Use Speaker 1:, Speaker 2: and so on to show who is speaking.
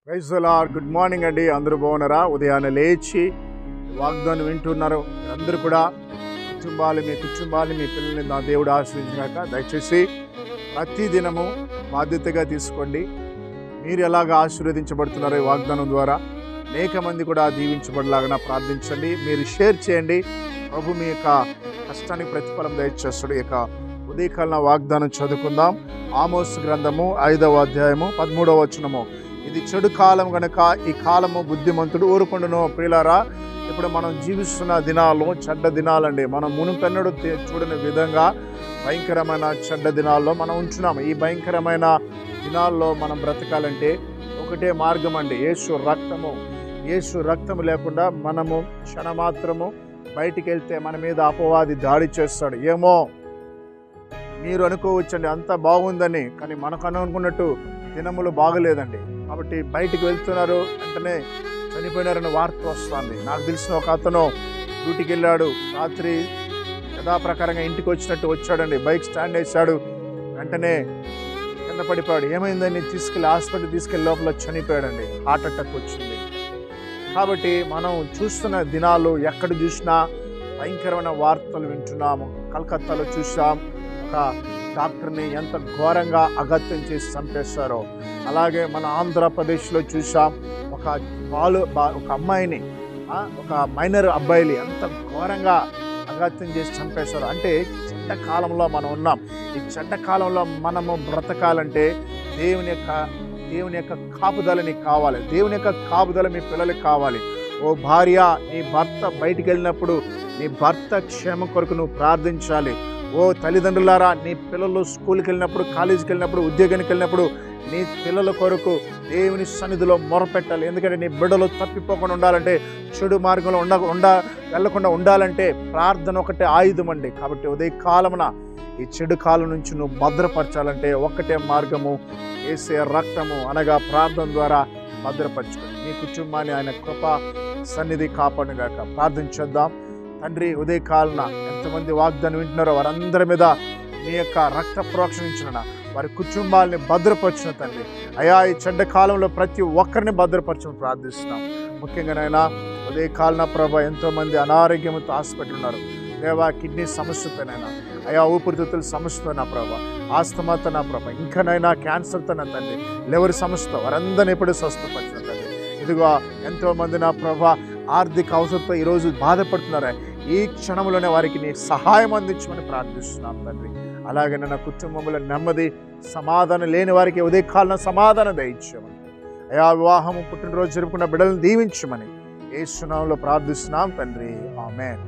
Speaker 1: Praise the lord. Good morning అండి. అందరూ బాగున్నారా? ఉదయాన్నే లేచి వాగ్దానం వింటున్నారు. అందరూ కూడా మీ కుటుంబాన్ని మీ పిల్లల్ని నా దేవుడు ఆశీర్వదించాక దయచేసి ప్రతి దినము బాధ్యతగా తీసుకోండి. మీరు ఎలాగ ఆశీర్వదించబడుతున్నారో ఈ వాగ్దానం ద్వారా అనేక మంది కూడా దీవించబడలాగా ప్రార్థించండి. మీరు షేర్ చేయండి. ప్రభు మీ యొక్క కష్టానికి ప్రతిఫలం దయచేస్తాడు. ఈ యొక్క ఉదయకాల వాగ్దానం చదువుకుందాం. ఆమోస్ గ్రంథము 5వ అధ్యాయము 13వ వచనము. ఇది చెడు కాలం గనక ఈ కాలము బుద్ధిమంతుడు ఊరుకుండును. ప్రియులారా, ఇప్పుడు మనం జీవిస్తున్న దినాలు చెడ్డ దినాలండి. మనం మునుపెన్నడూ చూడని విధంగా భయంకరమైన చెడ్డ దినాల్లో మనం ఉంటున్నాము. ఈ భయంకరమైన దినాల్లో మనం బ్రతకాలంటే ఒకటే మార్గం అండి, యేసు రక్తము లేకుండా మనము క్షణమాత్రము బయటికి వెళ్తే మన మీద అపవాది దాడి చేస్తాడు. ఏమో మీరు అనుకోవచ్చండి అంత బాగుందని, కానీ మనకు అనుకున్నట్టు దినములు బాగలేదండి. కాబట్టి బయటికి వెళ్తున్నారు, వెంటనే చనిపోయినారని వార్త వస్తుంది. నాకు తెలిసిన ఒక అతను డ్యూటీకి వెళ్ళాడు, రాత్రి యథాప్రకారంగా ఇంటికి వచ్చినట్టు వచ్చాడండి. బైక్ స్టాండ్ వేశాడు, వెంటనే కింద పడిపోయాడు. ఏమైందని హాస్పిటల్ తీసుకెళ్ళి లోపల చనిపోయాడండి. హార్ట్ అటాక్ వచ్చింది. కాబట్టి మనం చూస్తున్న దినాలు ఎక్కడ చూసినా భయంకరమైన వార్తలు వింటున్నాము. కలకత్తాలో చూసాం, ఒక డాక్టర్ని ఎంత ఘోరంగా అగత్యం చేసి చంపేస్తారో. అలాగే మన ఆంధ్రప్రదేశ్లో చూసాం, ఒక అమ్మాయిని, ఒక మైనర్ అబ్బాయిని ఎంత ఘోరంగా అగత్యం చేసి చంపేశారు. అంటే చెడ్డ కాలంలో మనం ఉన్నాం. ఈ చెడ్డ కాలంలో మనము బ్రతకాలంటే దేవుని యొక్క కాపుదల నీకు కావాలి. దేవుని యొక్క కాపుదల మీ పిల్లలకి కావాలి. ఓ భార్య, నీ భర్త బయటికి వెళ్ళినప్పుడు నీ భర్త క్షేమం కొరకు నువ్వు ప్రార్థించాలి. ఓ తల్లిదండ్రులారా, నీ పిల్లలు స్కూల్కి వెళ్ళినప్పుడు, కాలేజీకి వెళ్ళినప్పుడు, ఉద్యోగానికి వెళ్ళినప్పుడు నీ పిల్లల కొరకు దేవుని సన్నిధిలో మొరపెట్టాలి. ఎందుకంటే నీ బిడ్డలు తప్పిపోకుండా ఉండాలంటే, చెడు మార్గంలో వెళ్లకుండా ఉండాలంటే ప్రార్థన ఒకటే ఆయుధం అండి. కాబట్టి ఉదయకాలమున ఈ చెడు కాలం నుంచి నువ్వు భద్రపరచాలంటే ఒక్కటే మార్గము, యేసయ్య రక్తము అనగా ప్రార్థన ద్వారా భద్రపరచుకోండి. నీ కుటుంబాన్ని ఆయన కృప సన్నిధి కాపాడుగాక. ప్రార్థన చేద్దాం. తండ్రి, ఉదయకాలన ఎంతమంది వాగ్దానం వింటున్నారో వారందరి మీద నీ యొక్క రక్త ప్రోక్షణించిన వారి కుటుంబాలని భద్రపరిచిన తండ్రి అయా, ఈ చెడ్డ కాలంలో ప్రతి ఒక్కరిని భద్రపరచమని ప్రార్థిస్తున్నాం. ముఖ్యంగా నాయనా ఉదయకాలన ప్రభా, ఎంతోమంది అనారోగ్యంతో హాస్పిటల్ ఉన్నారు. దేవా, కిడ్నీ సమస్యతోనైనా, అయా ఊపిరితిత్తుల సమస్యతో నా ప్రభా, ఆస్తమాతో నా ప్రభా, ఇంకనైనా క్యాన్సర్తో నా తండ్రి, లివర్ సమస్యతో వారందరినీ ఎప్పుడు స్వస్థపరిచిన తండ్రి. ఇదిగో ఎంతోమంది నా ప్రభా ఆర్థిక అవసరంతో ఈరోజు బాధపడుతున్నారా, ఈ క్షణంలోనే వారికి నీ సహాయం అందించమని ప్రార్థిస్తున్నాం తండ్రి. అలాగే నా కుటుంబంలో నెమ్మది సమాధానం లేని వారికి ఉదయకాలన సమాధానం దయచేయమని, అయా వివాహము పుట్టినరోజు జరుపుకున్న బిడ్డలను దీవించమని యేసు నామములో ప్రార్థిస్తున్నాం తండ్రి. ఆమేన్.